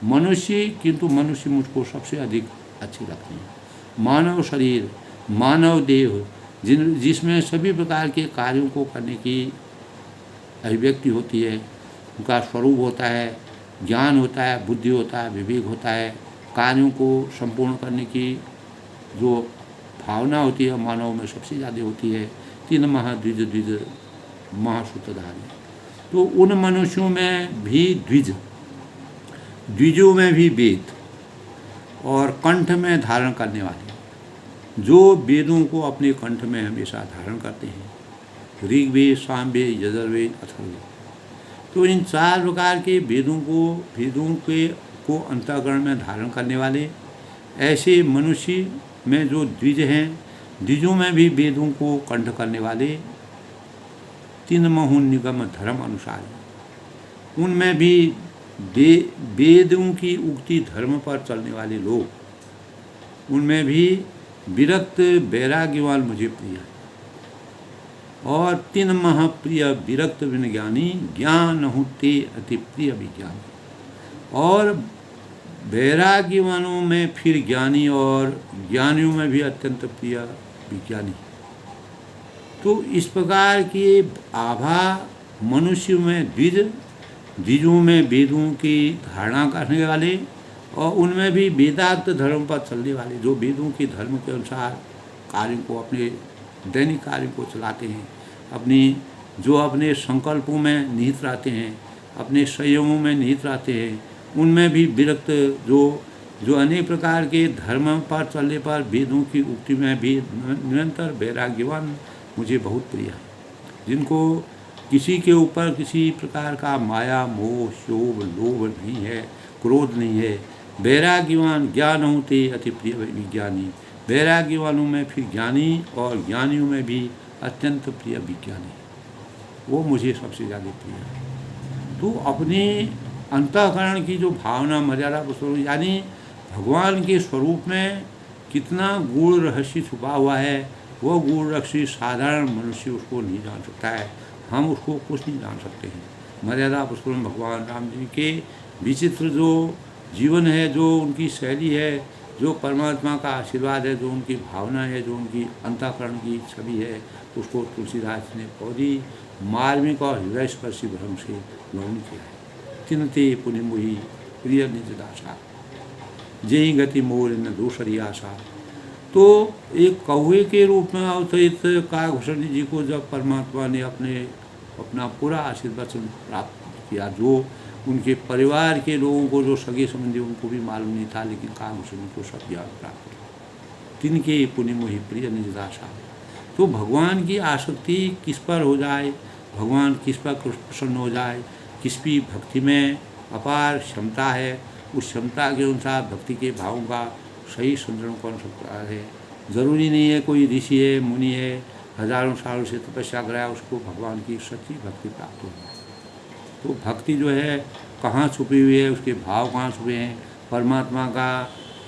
मनुष्य, किंतु मनुष्य मुझको सबसे अधिक अच्छे लगते हैं। मानव शरीर, मानव देह, जिसमें सभी प्रकार के कार्यों को करने की अभिव्यक्ति होती है, उनका स्वरूप होता है, ज्ञान होता है, बुद्धि होता है, विवेक होता है, कार्यों को संपूर्ण करने की जो भावना होती है मानव में सबसे ज़्यादा होती है। तीन महाद्विज द्विज महासूत्रधारी, तो उन मनुष्यों में भी द्विजों में भी वेद और कंठ में धारण करने वाले, जो वेदों को अपने कंठ में हमेशा धारण करते हैं, ऋग्वेद, सामवेद, यजुर्वेद, अथर्ववेद। तो इन चार प्रकार के वेदों को अंतःकरण में धारण करने वाले ऐसे मनुष्य में जो द्विज हैं, द्विजों में भी वेदों को कंठ करने वाले, तीन महु निगम धर्म अनुसार, उनमें भी वेदों की उक्ति धर्म पर चलने वाले लोग, उनमें भी विरक्त वैराग्यवान मुझे प्रिय है। और तिन मह प्रिय विरक्त बिन ज्ञानी, ज्ञान हूँ ते अति प्रिय विज्ञानी। और वैराग्यवानों में फिर ज्ञानी और ज्ञानियों में भी अत्यंत प्रिय विज्ञानी। तो इस प्रकार की आभा मनुष्य में द्विज, द्विजों में वेदों की धारणा करने वाले और उनमें भी वेदांत धर्म पर चलने वाले, जो वेदों के धर्म के अनुसार कार्यों को, अपने दैनिक कार्यों को चलाते हैं, अपने संकल्पों में निहित रहते हैं, अपने संयमों में निहित रहते हैं, उनमें भी विरक्त, जो अनेक प्रकार के धर्म पर चलने पर वेदों की उक्ति में भी निरंतर वैराग्यवान मुझे बहुत प्रिय है, जिनको किसी के ऊपर किसी प्रकार का माया मोह शोभ लोभ नहीं है, क्रोध नहीं है। वैराग्यवान ज्ञान होते अति प्रिय विज्ञानी। वैराग्यवानों में फिर ज्ञानी और ज्ञानियों में भी अत्यंत प्रिय विज्ञानी, वो मुझे सबसे ज़्यादा प्रिय है। तो अपने अंतःकरण की जो भावना मर्यादा पुरुषों, यानी भगवान के स्वरूप में कितना गूढ़ रहस्य छुपा हुआ है, वो गूढ़ रहस्य साधारण मनुष्य उसको नहीं जान सकता है, हम उसको कुछ नहीं जान सकते हैं। मर्यादा पुरुषों भगवान राम जी के विचित्र जो जीवन है, जो उनकी शैली है, जो परमात्मा का आशीर्वाद है, जो उनकी भावना है, जो उनकी अंतःकरण की छवि है, उसको तुलसीदास ने पौधी मार्मिक और हृदय स्पर्शी भ्रम से वर्णन किया है। तिनते पुण्य मोही प्रिय निज दासा, जय गति मोर न दूसरी आशा। तो एक कौवे के रूप में अवतरित काकभूषण जी को जब परमात्मा ने अपना पूरा आशीर्वाद प्राप्त किया, जो उनके परिवार के लोगों को, जो सगे संबंधी, उनको भी मालूम नहीं था, लेकिन काकभूषण को सब ज्ञान प्राप्त किया। तिनके पुण्य मोहि प्रिय निज दासा। तो भगवान की आसक्ति किस पर हो जाए, भगवान किस पर प्रसन्न हो जाए, किस भी भक्ति में अपार क्षमता है, उस क्षमता के अनुसार भक्ति के भावों का सही संचरण कर सकता है। ज़रूरी नहीं है कोई ऋषि है, मुनि है, हजारों सालों से तपस्या कराया, उसको भगवान की सच्ची भक्ति प्राप्त हो। तो भक्ति जो है कहाँ छुपी हुई है, उसके भाव कहाँ छुपे हैं, परमात्मा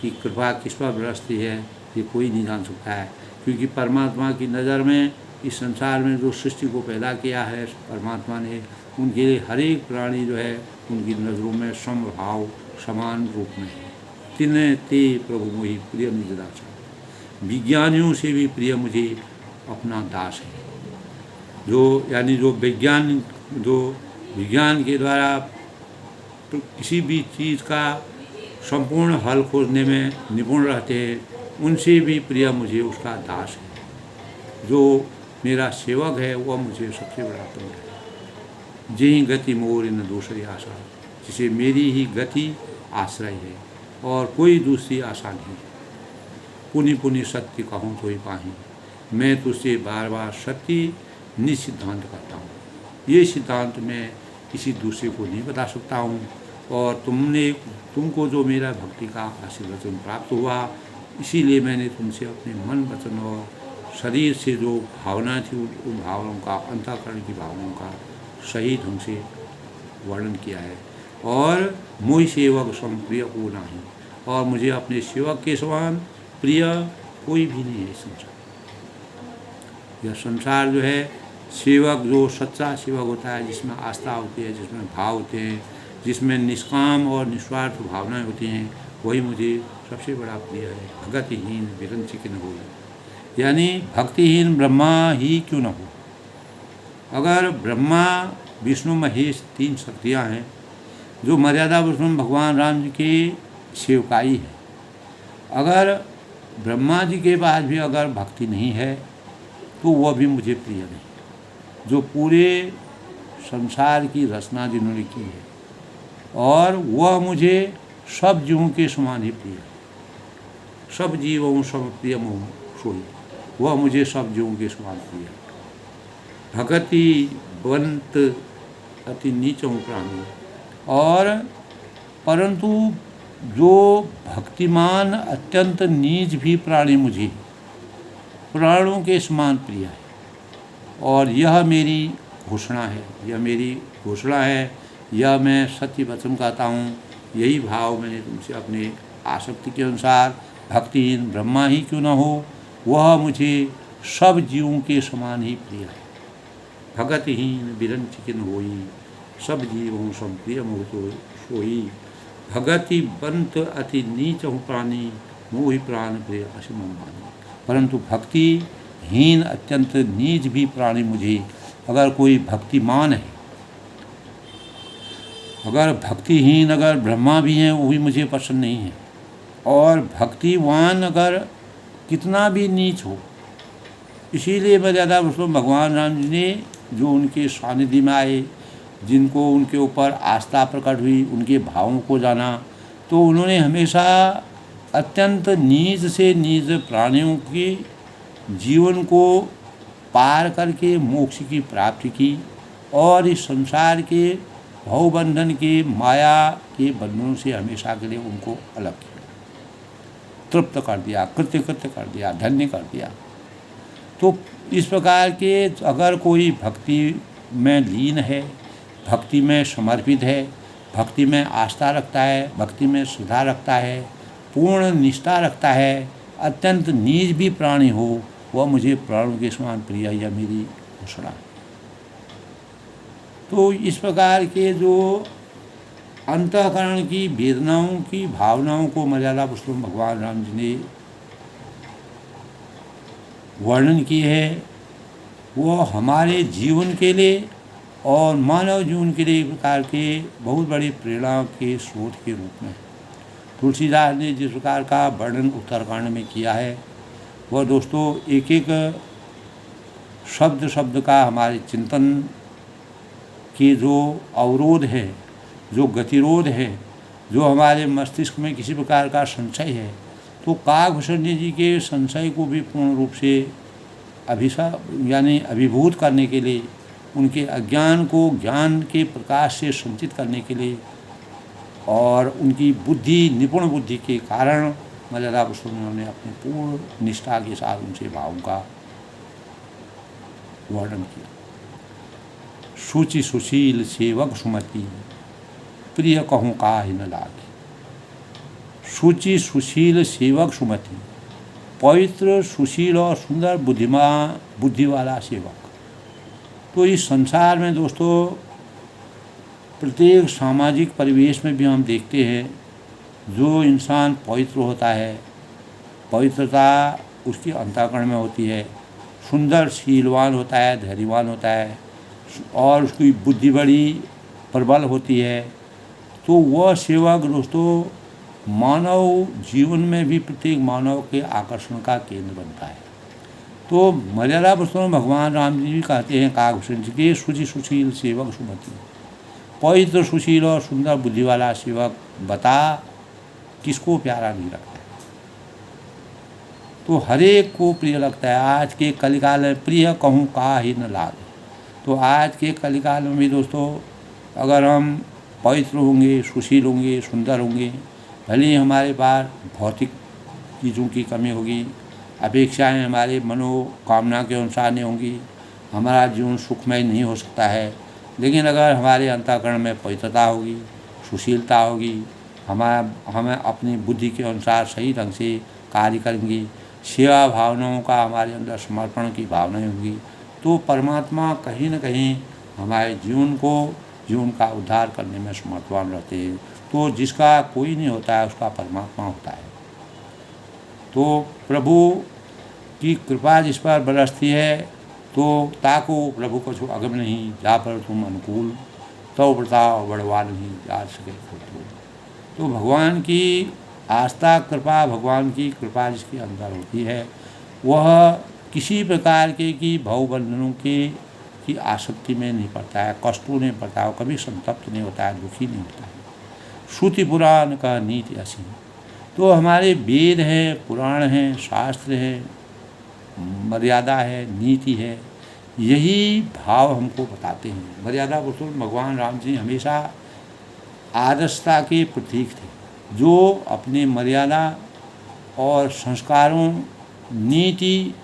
की कृपा किस पर बरसती है, ये कोई नहीं जान सकता है। क्योंकि परमात्मा की नज़र में इस संसार में जो सृष्टि को पैदा किया है परमात्मा ने, उनके लिए हर एक प्राणी जो है उनकी नज़रों में समभाव समान रूप में है। तिन्हें ते प्रभु मोहि प्रिय निज दास। विज्ञानियों से भी प्रिय मुझे अपना दास है, यानी जो विज्ञान के द्वारा किसी भी चीज़ का संपूर्ण हल खोजने में निपुण रहते हैं, उनसे भी प्रिय मुझे उसका दास है। जो मेरा सेवक है वह मुझे सबसे बड़ा प्रिय है। जही गति मोर न दूसरी आशा, जिसे मेरी ही गति आश्रय है और कोई दूसरी आशा नहीं। पुनि पुनि सत्य कहूँ तो ही पाही, मैं तुझसे बार बार सत्य निसिद्धांत करता हूँ। ये सिद्धांत मैं किसी दूसरे को नहीं बता सकता हूँ। और तुमको जो मेरा भक्ति का आशीर्वचन प्राप्त हुआ, इसीलिए मैंने तुमसे अपने मन वचन और शरीर से जो भावना थी, उन भावनाओं का, अंतःकरण की भावनाओं का सही ढंग से वर्णन किया है। और मोहि सेवक सम प्रिय को नहीं, और मुझे अपने सेवक के समान प्रिय कोई भी नहीं है संसार। यह संसार जो है, सेवक जो सच्चा सेवक होता है, जिसमें आस्था होती है, जिसमें भाव होते हैं, जिसमें निष्काम और निस्वार्थ भावनाएं होती हैं, वही मुझे सबसे बड़ा प्रिय है। भगतिहीन विरंची की न हो, यानी भक्तिहीन ब्रह्मा ही क्यों न हो। अगर ब्रह्मा विष्णु महेश तीन शक्तियाँ हैं, जो मर्यादा पुरुषोत्तम भगवान राम जी की सेवकाई है, अगर ब्रह्मा जी के पास भी अगर भक्ति नहीं है तो वह भी मुझे प्रिय नहीं। जो पूरे संसार की रचना जिन्होंने की है, और वह मुझे सब जीवों के समान ही प्रिय है। सब जीवों सब प्रिय मोह सोई, वह मुझे सब जीवों के समान प्रिय है। भगति बंत अति नीचों प्राणी, और परंतु जो भक्तिमान अत्यंत नीच भी प्राणी मुझे प्राणों के समान प्रिय है। और यह मेरी घोषणा है, यह मैं सत्य वचन कहता हूँ। यही भाव मैंने तुमसे अपने आसक्ति के अनुसार, भक्तिहीन ब्रह्मा ही क्यों न हो, वह मुझे सब जीवों के समान ही प्रिय है। भगत हीन बिरन चिकिन होई, सब जीवों सब प्रिय मोह तो सोई। भगति बंत अति नीच हूँ प्राणी, मोहि प्राण प्रिय असिम मानी। परंतु भक्तिहीन अत्यंत नीच भी प्राणी मुझे, अगर कोई भक्तिमान है, अगर भक्तिहीन अगर ब्रह्मा भी हैं वो भी मुझे पसंद नहीं है, और भक्तिवान अगर कितना भी नीच हो। इसीलिए मर्यादा पुरुषोत्तम भगवान राम जी ने जो उनके सानिध्य में आए, जिनको उनके ऊपर आस्था प्रकट हुई, उनके भावों को जाना, तो उन्होंने हमेशा अत्यंत नीच से नीच प्राणियों के जीवन को पार करके मोक्ष की प्राप्ति की, और इस संसार के भवबंधन के माया के बंधनों से हमेशा के लिए उनको अलग किया, तृप्त कर दिया, कृत्य कर दिया, धन्य कर दिया। तो इस प्रकार के अगर कोई भक्ति में लीन है, भक्ति में समर्पित है, भक्ति में आस्था रखता है, भक्ति में श्रद्धा रखता है, पूर्ण निष्ठा रखता है, अत्यंत नीच भी प्राणी हो, वह मुझे प्राणों के समान प्रिय है, यह मेरी घोषणा है। तो इस प्रकार के जो अंतःकरण की वेदनाओं की भावनाओं को मर्यादा पुरुषोत्तम भगवान राम जी ने वर्णन किए है, वो हमारे जीवन के लिए और मानव जीवन के लिए एक प्रकार के बहुत बड़ी प्रेरणा के स्रोत के रूप में तुलसीदास ने जिस प्रकार का वर्णन उत्तरकांड में किया है, वह दोस्तों एक एक शब्द शब्द का हमारे चिंतन के जो अवरोध है, जो गतिरोध है, जो हमारे मस्तिष्क में किसी प्रकार का संशय है, तो काकभूषण जी के संशय को भी पूर्ण रूप से अभिभूत करने के लिए, उनके अज्ञान को ज्ञान के प्रकाश से संचित करने के लिए, और उनकी बुद्धि निपुण बुद्धि के कारण मर्यादा पुरुषोत्तम ने अपनी पूर्ण निष्ठा के साथ उनसे भावों का वर्णन किया। शुचि सुशील सेवक सुमति, प्रिय कहूँ काहि न लागे। शुचि सुशील सेवक सुमति, पवित्र सुशील और सुंदर बुद्धि वाला सेवक। तो इस संसार में दोस्तों प्रत्येक सामाजिक परिवेश में भी हम देखते हैं, जो इंसान पवित्र होता है, पवित्रता उसकी अंतःकरण में होती है, सुंदर शीलवान होता है, धैर्यवान होता है, और उसकी बुद्धि बड़ी प्रबल होती है, तो वह सेवक दोस्तों मानव जीवन में भी प्रत्येक मानव के आकर्षण का केंद्र बनता है। तो मर्यादा पुरुषोत्तम भगवान राम जी भी कहते हैं काकभूषण जी के, शुचि सुशील सेवक सुमति, पवित्र सुशील और सुंदर बुद्धि वाला सेवक, बता किसको प्यारा नहीं लगता है। तो हर एक को प्रिय लगता है। आज के कलिकाल में प्रिय कहूँ काहि न लागे। तो आज के कलिकाल में भी दोस्तों अगर हम पवित्र होंगे, सुशील होंगे, सुंदर होंगे, भले ही हमारे पास भौतिक चीज़ों की कमी होगी, अपेक्षाएं हमारे मनोकामना के अनुसार नहीं होंगी, हमारा जीवन सुखमय नहीं हो सकता है, लेकिन अगर हमारे अंतःकरण में पवित्रता होगी, सुशीलता होगी, हमें अपनी बुद्धि के अनुसार सही ढंग से कार्य करेंगे, सेवा भावनाओं का हमारे अंदर समर्पण की भावनाएं होंगी, तो परमात्मा कहीं न कहीं हमारे जीवन का उद्धार करने में समर्थवान रहते हैं। तो जिसका कोई नहीं होता है उसका परमात्मा होता है। तो प्रभु की कृपा जिस पर बरसती है, तो ताको प्रभु को छो अगम नहीं, जा पर तुम अनुकूल, तो प्रताप बढ़वा नहीं जा सके तो भगवान की आस्था कृपा, भगवान की कृपा जिसके अंदर होती है, वह किसी प्रकार के की भवबंधनों की आसक्ति में नहीं पड़ता है, कष्टों नहीं पड़ता है, कभी संतप्त नहीं होता है, दुखी नहीं होता है। श्रुति पुराण का नीति ऐसी। तो हमारे वेद हैं, पुराण हैं, शास्त्र हैं, मर्यादा है, नीति है, यही भाव हमको बताते हैं। मर्यादा पुरुषोत्तम भगवान राम जी हमेशा आदर्शता के प्रतीक थे, जो अपने मर्यादा और संस्कारों, नीति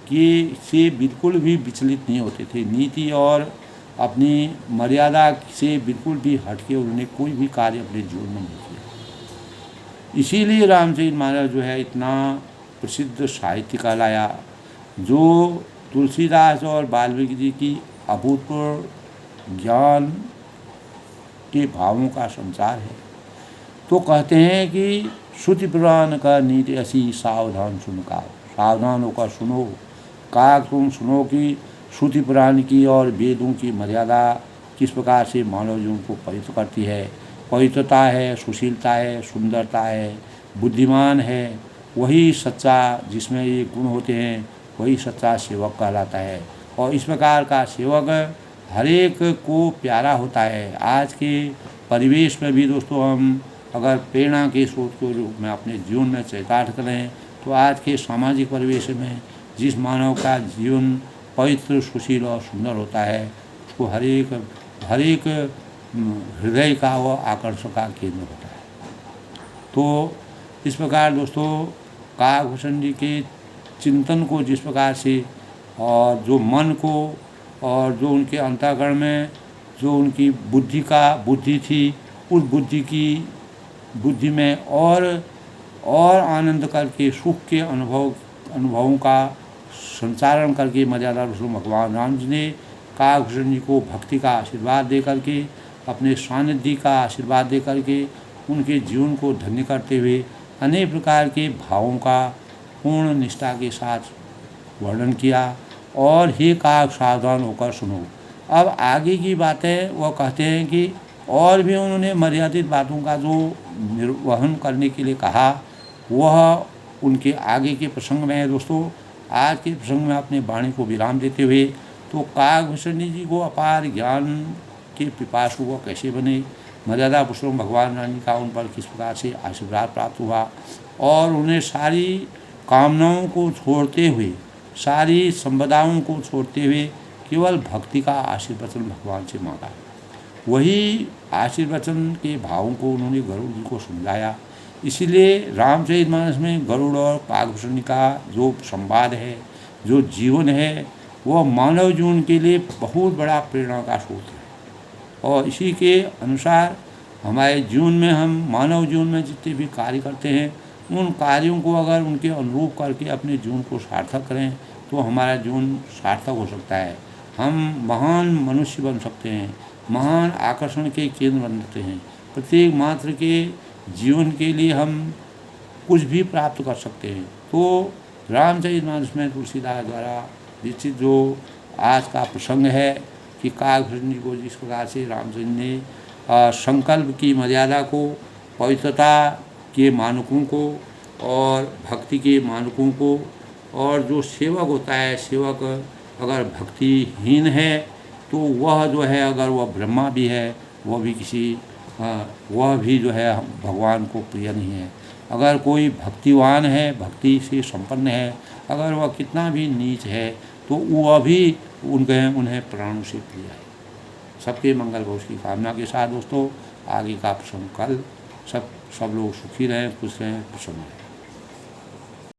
के से बिल्कुल भी विचलित नहीं होते थे। नीति और अपनी मर्यादा से बिल्कुल भी हटके उन्होंने कोई भी कार्य अपने जीवन में नहीं किया। इसीलिए रामचरित मानस जो है इतना प्रसिद्ध साहित्य कहलाया, जो तुलसीदास और वाल्मीकि जी की अभूतपूर्व ज्ञान के भावों का संचार है। तो कहते हैं कि श्रुति पुराण का नीति ऐसी सावधान सुन का, सावधान होकर सुनो काग, तुम सुनो कि श्रुति पुराण की और वेदों की मर्यादा किस प्रकार से मानव जीवन को पवित्र करती है। पवित्रता है, सुशीलता है, सुंदरता है, बुद्धिमान है, वही सच्चा, जिसमें ये गुण होते हैं वही सच्चा सेवक कहलाता है। और इस प्रकार का सेवक हर एक को प्यारा होता है। आज के परिवेश में भी दोस्तों हम अगर प्रेरणा के स्रोत के रूप में अपने जीवन में चरितार्थ करें तो आज के सामाजिक परिवेश में जिस मानव का जीवन पवित्र, सुशील और सुंदर होता है उसको हर एक हृदय का वो आकर्षण का केंद्र होता है। तो इस प्रकार दोस्तों कागभूषण जी के चिंतन को जिस प्रकार से और जो मन को और जो उनके अंतःकरण में जो उनकी बुद्धि थी, उस बुद्धि में और आनंद करके सुख के अनुभवों का संचारण करके मर्यादा पुरुषोत्तम भगवान राम जी ने कागभूषण जी को भक्ति का आशीर्वाद दे करके, अपने सानिध्य का आशीर्वाद दे करके उनके जीवन को धन्य करते हुए अनेक प्रकार के भावों का पूर्ण निष्ठा के साथ वर्णन किया। और हे काग सावधान होकर सुनो। अब आगे की बातें वह कहते हैं कि और भी उन्होंने मर्यादित बातों का जो निर्वहन करने के लिए कहा वह उनके आगे के प्रसंग में है। दोस्तों आज के प्रसंग में अपने वाणी को विराम देते हुए तो कागभूषण जी को अपार ज्ञान के पिपासु वो कैसे बने, मर्यादा पुरुषोत्तम भगवान राम जी का उन पर किस प्रकार से आशीर्वाद प्राप्त हुआ और उन्हें सारी कामनाओं को छोड़ते हुए, सारी संपदाओं को छोड़ते हुए केवल भक्ति का आशीर्वचन भगवान से मांगा। वही आशीर्वचन के भावों को उन्होंने गरुड़ जी को समझाया। इसीलिए रामचरितमानस में गरुड़ और कागभूषण का जो संवाद है, जो जीवन है, वह मानव जीवन के लिए बहुत बड़ा प्रेरणा का स्रोत है। और इसी के अनुसार हमारे जीवन में हम मानव जीवन में जितने भी कार्य करते हैं उन कार्यों को अगर उनके अनुरूप करके अपने जीवन को सार्थक करें तो हमारा जीवन सार्थक हो सकता है। हम महान मनुष्य बन सकते हैं, महान आकर्षण के केंद्र बन सकते हैं। प्रत्येक मात्र के जीवन के लिए हम कुछ भी प्राप्त कर सकते हैं। तो रामचरितमानस में तुलसीदास द्वारा विचित जो आज का प्रसंग है कि कागभूषण जी को जिस प्रकार से रामचंद्र ने संकल्प की मर्यादा को, पवित्रता के मानकों को और भक्ति के मानकों को, और जो सेवक होता है, सेवक अगर भक्तिहीन है तो वह जो है अगर वह ब्रह्मा भी है वह भी जो है भगवान को प्रिय नहीं है। अगर कोई भक्तिवान है, भक्ति से संपन्न है, अगर वह कितना भी नीच है तो वह भी उन्हें प्राणों से प्रिय है। सबके मंगल भविष्य की कामना के साथ दोस्तों आगे का प्रसंग कल। सब लोग सुखी रहें, खुश रहें, प्रसन्न रहें।